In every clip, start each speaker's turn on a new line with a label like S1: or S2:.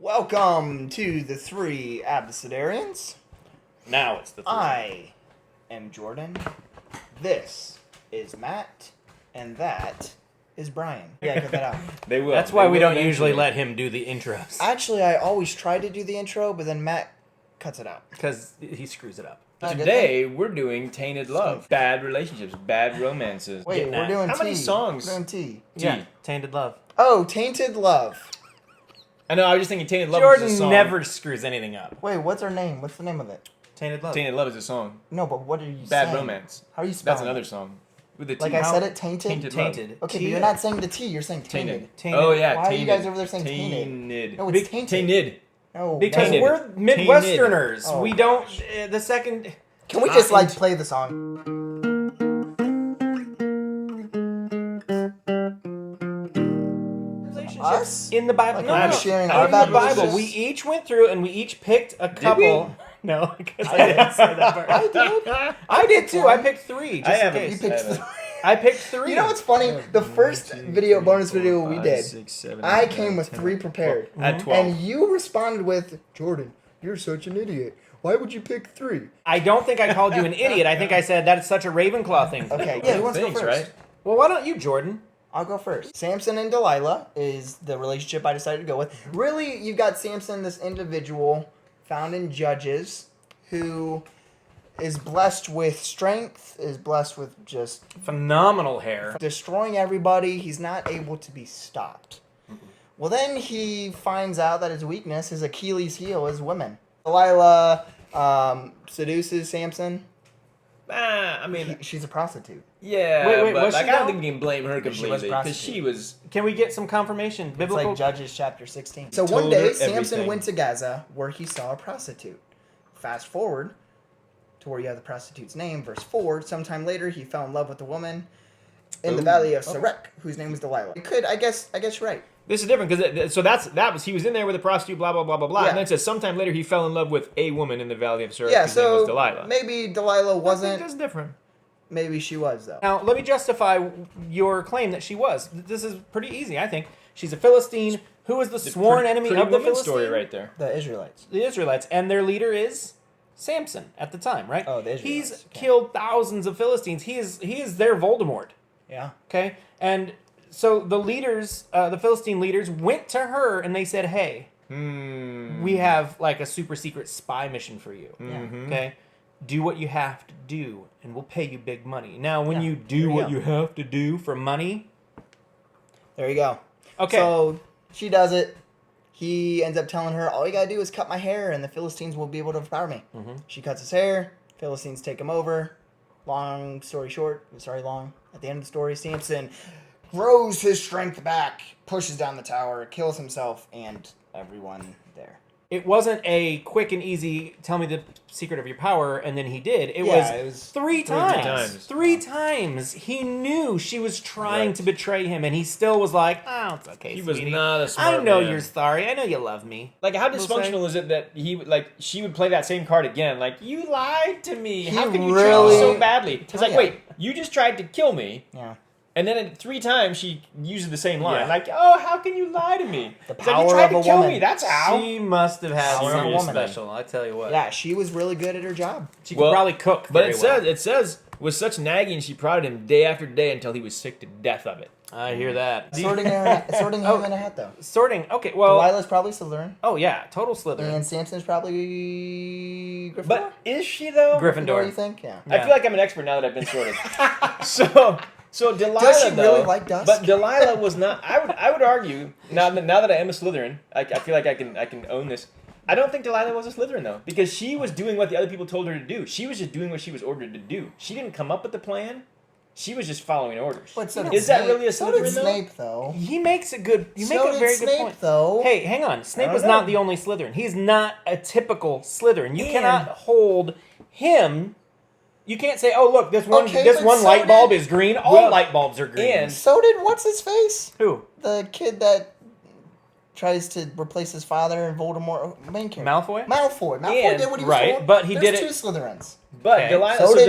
S1: Welcome to the three Abecedarians.
S2: Now it's the three.
S1: I am Jordan. This is Matt. And that is Brian. Yeah, cut that out.
S3: They will.
S2: That's why
S3: They
S2: we
S3: will
S2: don't
S3: eventually.
S2: usually let him do the intros.
S1: Actually, I always try to do the intro, but then Matt cuts it out.
S2: Because he screws it up.
S3: Today we're doing Tainted Love. Bad relationships, bad romances.
S1: Wait,
S2: Getting
S1: we're
S2: at-
S1: doing
S3: How
S1: T.
S3: many songs?
S1: We're doing T.
S2: Yeah, Tainted Love.
S1: Oh, Tainted Love.
S3: I know. I was just thinking Tainted Love is a
S2: Jordan
S3: song.
S2: never screws anything up.
S1: Wait, what's her name? What's the name of it?
S2: Tainted Love.
S3: Tainted Love is a song.
S1: No, but what are you
S3: Bad
S1: saying?
S3: romance.
S1: How are you spelling
S3: That's another
S1: it?
S3: song. With the T.
S1: Like I said it, tainted?
S3: Tainted Love.
S2: Tainted.
S1: Okay,
S2: T-
S1: but you're not saying the T, you're saying tainted.
S2: Tainted.
S3: Oh yeah.
S1: Why are you
S3: tainted.
S1: guys over there saying tainted?
S3: Tainted.
S1: No, it's tainted.
S3: Tainted.
S1: No,
S2: Because
S3: Tainted.
S2: we're Midwesterners.
S1: Oh,
S2: we
S1: gosh.
S2: don't... the second...
S1: Can we just like play the song? Us?
S2: In the Bible.
S1: Like
S2: No,
S1: we're
S2: no,
S1: sharing
S2: in
S1: our
S2: the
S1: bad
S2: Bible,
S1: verses?
S2: we each went through and we each picked a
S3: we?
S2: couple. No, because I didn't say that part. I did too. I picked three. Just
S3: I
S2: in
S3: haven't.
S2: case.
S1: You picked
S3: haven't.
S1: three.
S2: I picked three.
S1: You know what's funny? The first video, bonus video we did,
S3: 6, 7,
S1: I
S3: 8,
S1: came
S3: 9,
S1: with
S3: 10,
S1: three prepared.
S3: I had 12.
S1: And you responded with, Jordan, you're such an idiot. Why would you pick three?
S2: I don't think I called you an idiot. I think I said that is such a Ravenclaw thing.
S1: Okay, yeah, who wants to go
S3: Thanks,
S1: first?
S3: right?
S2: Well, why don't you, Jordan?
S1: I'll go first. Samson and Delilah is the relationship I decided to go with. Really, you've got Samson, this individual found in Judges, who is blessed with strength, is blessed with just
S2: Phenomenal hair.
S1: destroying everybody. He's not able to be stopped. Well, then he finds out that his weakness, his Achilles heel, is women. Delilah seduces Samson.
S3: I mean,
S1: She's a prostitute.
S3: yeah,
S2: Wait,
S3: but
S2: was
S3: like
S2: she
S3: I don't
S2: though?
S3: think you can blame her
S1: She was
S3: completely because she
S1: prostitute.
S3: was.
S2: Can we get some confirmation?
S1: It's
S2: Biblical.
S1: like Judges chapter 16. So
S3: Told
S1: one day,
S3: her
S1: Samson
S3: everything.
S1: went to Gaza where he saw a prostitute. Fast forward to where you have the prostitute's name, verse 4. Sometime later, he fell in love with a woman in the
S3: Ooh.
S1: valley of Sarek, whose name was Delilah. It could, I guess you're right.
S3: This is different because he was in there with a prostitute, blah blah blah blah blah,
S1: Yeah.
S3: and then it says sometime later he fell in love with a woman in the valley of Surrey.
S1: Yeah,
S3: whose name
S1: so
S3: was Delilah.
S1: maybe Delilah
S3: I think
S1: wasn't.
S3: that's different.
S1: Maybe she was, though.
S2: Now, let me justify your claim that she was. This is pretty easy, I think. She's a Philistine who is the sworn enemy
S3: Pretty
S2: of the
S3: Woman
S2: Philistine.
S3: story right there.
S1: The Israelites.
S2: The Israelites, and their leader is Samson at the time, right?
S1: Oh, the Israelites,
S2: He's
S1: okay.
S2: killed thousands of Philistines. He is their Voldemort.
S1: Yeah.
S2: Okay, and so the leaders, the Philistine leaders, went to her and they said, "Hey, we have like a super secret spy mission for you.
S3: Mm-hmm.
S2: Okay, do what you have to do, and we'll pay you big money." Now, when
S1: Yeah,
S2: you
S1: there
S2: do
S1: you
S2: what
S1: go.
S2: you have to do for money,
S1: There you go.
S2: okay.
S1: So she does it. He ends up telling her, all you gotta do is cut my hair and the Philistines will be able to overpower me.
S2: Mm-hmm.
S1: She cuts his hair. Philistines take him over. Long story short, sorry, long. At the end of the story, Samson grows his strength back, pushes down the tower, kills himself, and everyone there.
S2: It wasn't a quick and easy, tell me the secret of your power, and then he did. It
S1: Yeah,
S2: was
S1: it was
S2: three
S1: three
S2: times.
S3: times.
S2: Three times. He knew she was trying
S3: Right.
S2: to betray him, and he still was like, oh, it's okay,
S3: He was
S2: sweetie.
S3: not a smart
S2: I know
S3: man.
S2: you're sorry. I know you love me.
S3: Like, how
S2: We'll
S3: dysfunctional is it that she would play that same card again? Like, you lied to me.
S1: He
S3: How can you
S1: really-
S3: treat me so badly? It's like,
S1: Yeah.
S3: wait, you just tried to kill me,
S1: Yeah.
S3: and then 3 times she uses the same line.
S2: Yeah.
S3: Like, oh, how can you lie to me?
S1: The
S3: It's like,
S1: power
S3: you tried
S1: of
S3: to
S1: a
S3: kill
S1: woman.
S3: me. That's how.
S2: She must have had
S1: Power of a
S2: something
S1: woman.
S2: special. I tell you what.
S1: Yeah, she was really good at her job.
S2: She could probably cook.
S3: But
S2: very
S3: it says with such nagging, she prodded him day after day until he was sick to death of it.
S2: I hear that.
S1: Sorting him in a hat, though.
S2: Sorting. Okay, well.
S1: Delilah's probably Slytherin.
S2: Oh, yeah. Total Slytherin.
S1: And Samson's probably Gryffindor.
S3: But is she though?
S2: Gryffindor.
S1: What do you think? Yeah.
S3: I feel like I'm an expert now that I've been sorted. so Delilah
S1: Does she
S3: though,
S1: really like dusk?
S3: But Delilah was not. I would argue now that I am a Slytherin, I feel like I can own this. I don't think Delilah was a Slytherin though, because she was doing what the other people told her to do. She was just doing what she was ordered to do. She didn't come up with the plan. She was just following orders.
S1: But so did
S3: Is that
S1: Snape.
S3: really a
S1: So did
S3: Slytherin though?
S1: Snape, though.
S2: He makes a good. You
S1: So
S2: make a
S1: did
S2: very
S1: Snape,
S2: good point.
S1: though.
S2: Hey, hang on. Snape
S1: don't
S2: was
S1: know.
S2: not the only Slytherin. He's not a typical Slytherin. You
S1: And-
S2: cannot hold him. You can't say, "Oh, look, this one
S1: Okay, but so
S2: light
S1: did-
S2: bulb is green. All
S3: Well,
S2: light bulbs are green."
S3: and-
S1: So did what's his face?
S2: Who?
S1: The kid that tries to replace his father and Voldemort main character.
S2: Malfoy?
S1: Malfoy. Malfoy
S3: And-
S1: did what he was
S2: right,
S1: told.
S2: but he
S1: There's
S2: did it-
S1: two Slytherins.
S3: But
S2: Okay.
S3: Delilah.
S1: So did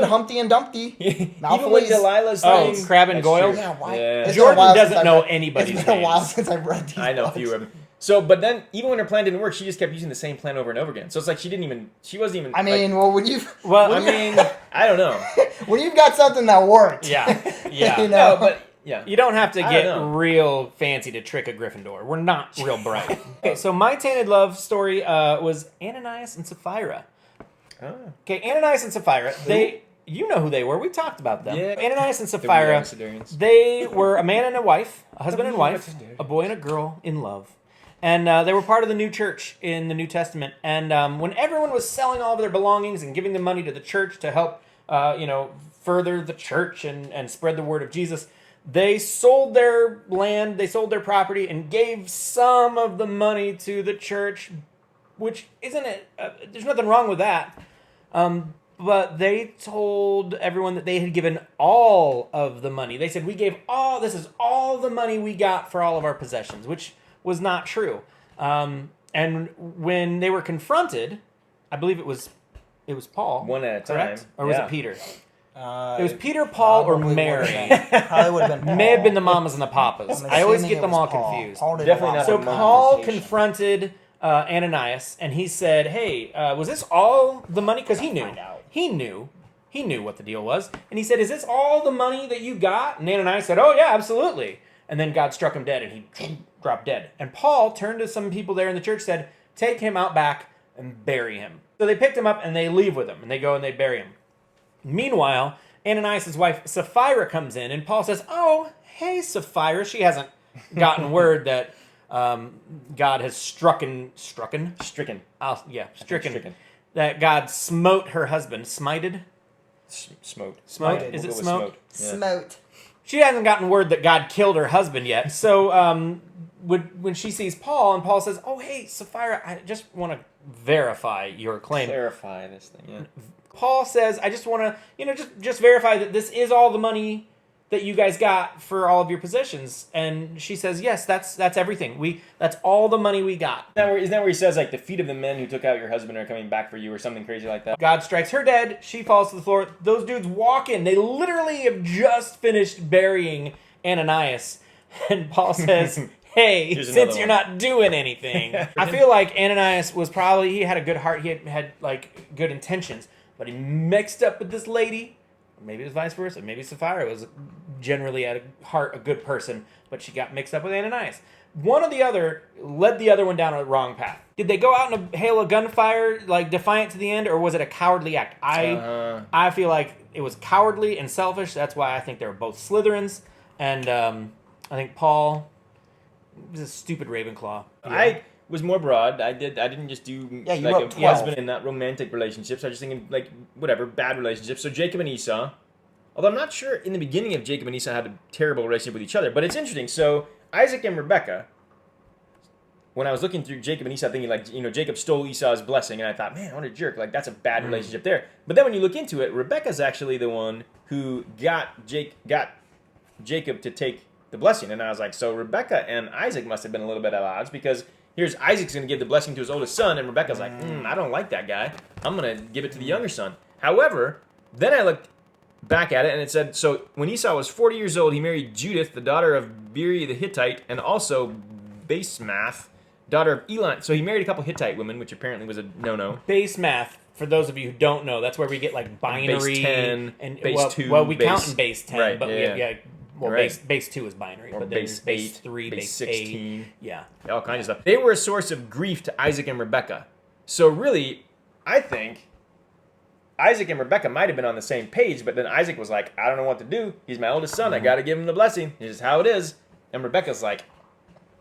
S3: Delilah.
S1: Humpty and Dumpty.
S3: Even
S1: Malfoy's-
S3: with Delilah's
S2: Oh,
S3: thing.
S2: Crab and
S3: That's
S2: Goyle?
S3: true.
S1: Yeah, why?
S3: Yeah.
S1: It's been a
S2: Jordan
S1: while
S2: doesn't
S1: since I've
S2: know
S1: read-
S2: anybody's
S1: It's been a while
S2: names.
S1: since I've read these
S3: I know a
S1: books.
S3: few of them. So, but then even when her plan didn't work, she just kept using the same plan over and over again. So it's like she wasn't even.
S1: I mean, well, when you've
S3: I don't know.
S1: when you've got something that worked,
S2: Yeah.
S1: you know,
S3: No, but yeah.
S2: You don't have to
S3: I
S2: get
S3: don't know.
S2: real fancy to trick a Gryffindor. We're not real bright. Okay, so my Tainted Love story was Ananias and Sapphira.
S3: Oh.
S2: Okay, Ananias and Sapphira, you know who they were. We talked about them.
S3: Yeah.
S2: Ananias and
S3: The
S2: Sapphira,
S3: Abecedarians.
S2: they were a man and a wife, a husband and wife,
S3: Abecedarians.
S2: a boy and a girl in love. And they were part of the new church in the New Testament. And when everyone was selling all of their belongings and giving the money to the church to help, further the church and spread the word of Jesus, they sold their land, they sold their property, and gave some of the money to the church, which isn't it? There's nothing wrong with that. But they told everyone that they had given all of the money. They said, this is all the money we got for all of our possessions, which was not true. And when they were confronted, I believe it was Paul.
S3: One at a time.
S2: Correct? Or was
S3: Yeah.
S2: it Peter? It was Peter, Paul, or
S1: probably
S2: Mary.
S1: Probably would have been.
S2: May have been the
S1: Paul.
S2: mamas and the papas.
S1: I'm
S2: I always
S1: assuming
S2: get
S1: it
S2: them
S1: was
S2: all
S1: Paul.
S2: confused.
S1: Paul did
S3: Definitely
S1: a lot
S3: not
S2: So
S1: of
S3: the
S2: Paul
S1: confrontation.
S2: confronted Ananias, and he said, "Hey, was this all the money?" Because he knew what the deal was, and he said, "Is this all the money that you got?" And Ananias said, "Oh yeah, absolutely." And then God struck him dead, and he dropped dead. And Paul turned to some people there in the church, said, "Take him out back and bury him." So they picked him up and they leave with him, and they go and they bury him. Meanwhile, Ananias' wife Sapphira comes in, and Paul says, "Oh, hey, Sapphira." She hasn't gotten word that God has stricken.
S3: Stricken.
S2: That God smote her husband. Smited?
S3: Smote.
S2: Smote?
S1: Smited.
S2: Is
S3: We'll
S2: it
S3: go with
S2: smote?
S3: Yeah.
S1: Smote.
S2: She hasn't gotten word that God killed her husband yet. So when she sees Paul, and Paul says, "Oh, hey, Sapphira, I just want to verify your claim."
S3: Clarify this thing. Yeah.
S2: Paul says, "I just want to, just verify that this is all the money that you guys got for all of your possessions." And she says, "Yes, that's everything. That's all the money we got."
S3: Isn't that where he says, like, the feet of the men who took out your husband are coming back for you or something crazy like that?
S2: God strikes her dead. She falls to the floor. Those dudes walk in. They literally have just finished burying Ananias. And Paul says, "Hey,
S3: Here's another
S2: since you're
S3: one."
S2: not doing anything." I feel like Ananias he had a good heart. He had like good intentions. But he mixed up with this lady. Maybe it was vice versa. Maybe Sapphira was generally at heart a good person, but she got mixed up with Ananias. One or the other led the other one down a wrong path. Did they go out in a hail of gunfire, like defiant to the end, or was it a cowardly act? I feel like it was cowardly and selfish. That's why I think they were both Slytherins, and I think Paul was a stupid Ravenclaw.
S3: I was more broad. I didn't just do
S1: Yeah, you
S3: like
S1: wrote
S3: a
S1: 12.
S3: husband and not romantic relationships. I was just thinking like whatever bad relationships. So Jacob and Esau. Although I'm not sure in the beginning if Jacob and Esau had a terrible relationship with each other, but it's interesting. So Isaac and Rebekah. When I was looking through Jacob and Esau, thinking like Jacob stole Esau's blessing, and I thought, man, what a jerk! Like that's a bad relationship there. But then when you look into it, Rebekah's actually the one who got Jacob to take the blessing, and I was like, so Rebekah and Isaac must have been a little bit at odds because here's Isaac's going to give the blessing to his oldest son, and Rebekah's like, I don't like that guy. I'm going to give it to the younger son. However, then I looked back at it, and it said, so when Esau was 40 years old, he married Judith, the daughter of Beeri the Hittite, and also Basemath, daughter of Elon. So he married a couple Hittite women, which apparently was a no-no.
S2: Base math, for those of you who don't know, that's where we get like binary.
S3: Base 10,
S2: and
S3: base 2,
S2: Well, we
S3: base-
S2: count in base 10,
S3: right,
S2: but
S3: yeah.
S2: Base 2 is binary.
S3: Or
S2: but then
S3: base
S2: there's base
S3: 8,
S2: 3,
S3: base
S2: base
S3: 16.
S2: 8. Yeah.
S3: All kinds of stuff. They were a source of grief to Isaac and Rebekah. So really, I think Isaac and Rebekah might have been on the same page, but then Isaac was like, I don't know what to do. He's my oldest son. I got to give him the blessing. It's just how it is. And Rebekah's like,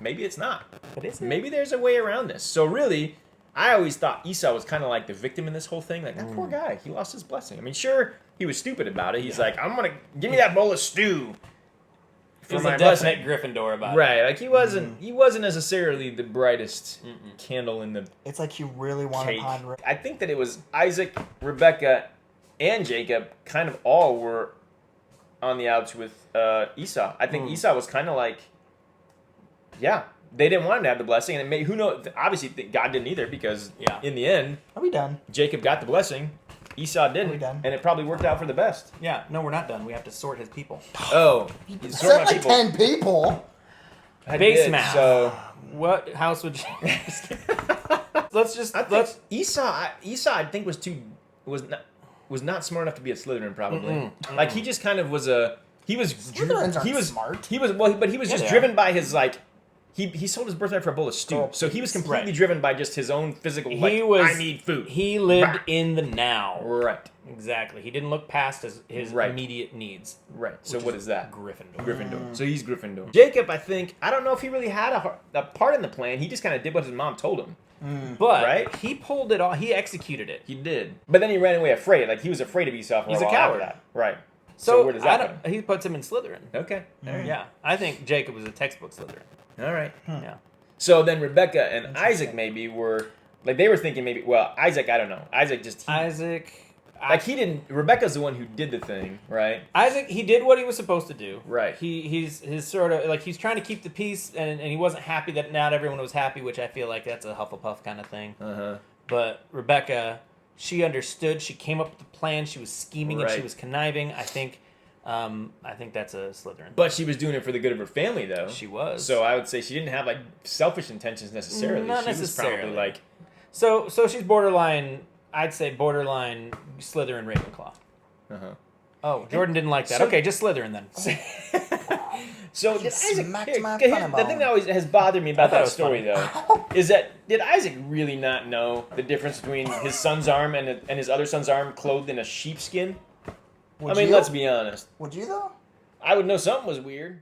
S3: maybe it's not.
S2: But is it?
S3: Maybe there's a way around this. So really, I always thought Esau was kind of like the victim in this whole thing. Like, that poor guy, he lost his blessing. I mean, sure, he was stupid about it. He's like, I'm going to, give me that bowl of stew.
S2: He's
S3: my
S2: a definite Gryffindor about it.
S3: Right, like he wasn't necessarily the brightest candle in the
S1: It's like you really wanted
S3: cake.
S1: Andre.
S3: I think that it was Isaac, Rebekah, and Jacob kind of all were on the outs with Esau. I think Esau was kind of like, yeah, they didn't want him to have the blessing, and it may, who knows? Obviously, God didn't either because in the end,
S1: Are we done?
S3: Jacob got the blessing, Esau didn't,
S1: we done?
S3: and it probably worked out for the best.
S2: Yeah, no, we're not done. We have to sort his people.
S3: Oh,
S1: Said
S3: sort my
S1: like
S3: people.
S1: 10 people.
S3: I
S2: Base
S3: did,
S2: math.
S3: So
S2: What house would you? let's
S3: I think Esau, I think was not smart enough to be a Slytherin. Probably, like he just kind of was a.
S1: Slytherins aren't smart.
S3: He was but he was just
S2: they
S3: driven by his like. He sold his birthright for a bowl of stew,
S1: Oh,
S3: so he was completely
S2: right.
S3: driven by just his own physical.
S2: He
S3: Like,
S2: was.
S3: I need food.
S2: He lived
S3: Bah.
S2: in the now.
S3: Right,
S2: Exactly. He didn't look past his
S3: Right.
S2: immediate needs.
S3: right. So
S2: which
S3: what is that?
S2: Gryffindor.
S3: Gryffindor. So he's Gryffindor. Jacob, I think, I don't know if he really had a part in the plan. He just kind of did what his mom told him.
S2: But
S3: Right?
S2: he pulled it off. He executed it.
S3: He did, but then he ran away afraid. Like he was afraid of Esau. For
S2: He's
S3: a
S2: a
S3: while after
S2: coward.
S3: that. Right.
S2: So
S3: where does that
S2: I don't, he puts him in Slytherin.
S3: Okay. All right.
S2: Yeah, I think Jacob was a textbook Slytherin.
S3: All right.
S2: Yeah.
S3: So then Rebecca and Isaac maybe were like they were thinking maybe. Well, Isaac, I don't know. Isaac just
S2: Isaac.
S3: like he didn't. Rebecca's the one who did the thing, right?
S2: Isaac, he did what he was supposed to do.
S3: Right.
S2: He's his sort of like he's trying to keep the peace, and he wasn't happy that not everyone was happy, which I feel like that's a Hufflepuff kind of thing. But Rebecca, she understood. She came up with the plan. She was scheming and she
S3: Right.
S2: was conniving. I think that's a Slytherin.
S3: But she was doing it for the good of her family, though.
S2: She was.
S3: So I would say she didn't have like selfish intentions necessarily.
S2: Not
S3: she
S2: necessarily.
S3: was probably like,
S2: So she's borderline. I'd say borderline Slytherin Ravenclaw. Oh, Jordan didn't like that.
S3: So-
S2: Okay, just Slytherin then.
S3: So did Isaac?
S1: smacked my
S3: Here,
S1: funny
S3: the thing
S1: bone.
S3: that always has bothered me
S2: I
S3: about
S2: thought it
S3: that
S2: was
S3: story, though, is that did Isaac really not know the difference between his son's arm and his other son's arm clothed in a sheepskin?
S1: Would
S3: I mean,
S1: you?
S3: let's be honest.
S1: Would you though?
S3: I would know something was weird.